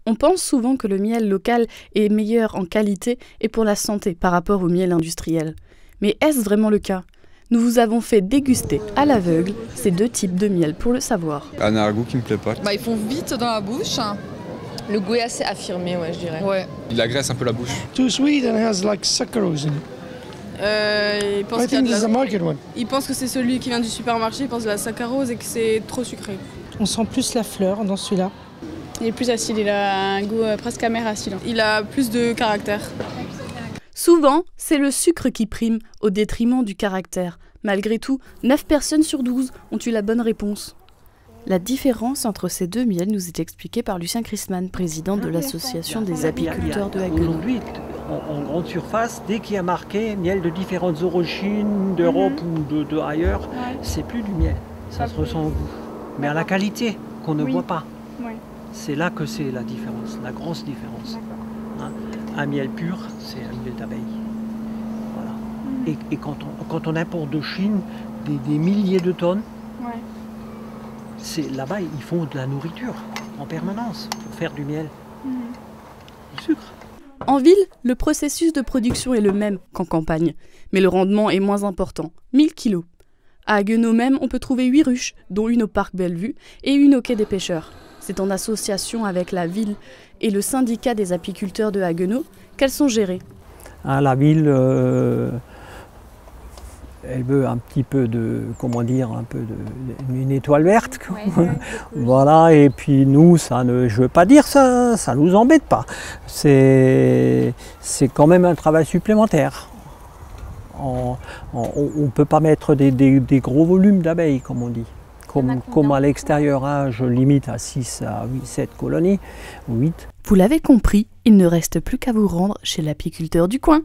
On pense souvent que le miel local est meilleur en qualité et pour la santé par rapport au miel industriel. Mais est-ce vraiment le cas ? Nous vous avons fait déguster à l'aveugle ces deux types de miel pour le savoir. On a un goût qui me plaît pas. Ils font vite dans la bouche. Le goût est assez affirmé, ouais, je dirais. Ouais. Il agresse un peu la bouche. Too sweet and it has like sucrose in it. Il pense I think this is a qu'il market one. pense que c'est celui qui vient du supermarché, il pense de la saccharose et que c'est trop sucré. On sent plus la fleur dans celui-là. Il est plus acide, il a un goût presque amer acide. Il a plus de caractère. Souvent, c'est le sucre qui prime au détriment du caractère. Malgré tout, 9 personnes sur 12 ont eu la bonne réponse. La différence entre ces deux miels nous est expliquée par Lucien Christmann, président de l'association des apiculteurs de Haguenau. Aujourd'hui, en grande surface, dès qu'il y a marqué miel de différentes origines, d'Europe ou de ailleurs, c'est plus du miel. Ça se ressent au goût. Mais à la qualité qu'on ne voit pas. C'est là que c'est la différence, la grosse différence. Hein, un miel pur, c'est un miel d'abeille. Voilà. Et quand on importe de Chine des milliers de tonnes, là-bas, ils font de la nourriture en permanence pour faire du miel, du sucre. En ville, le processus de production est le même qu'en campagne, mais le rendement est moins important, 1000 kilos. À Haguenau même, on peut trouver 8 ruches, dont une au parc Bellevue et une au quai des pêcheurs. C'est en association avec la ville et le syndicat des apiculteurs de Haguenau qu'elles sont gérées. La ville, elle veut un petit peu une étoile verte. Voilà, et puis nous, je veux pas dire ça nous embête pas. C'est quand même un travail supplémentaire. On ne peut pas mettre des gros volumes d'abeilles, comme on dit. Comme à l'extérieur, hein, je limite à 6 à 8, 7 colonies, 8. Vous l'avez compris, il ne reste plus qu'à vous rendre chez l'apiculteur du coin.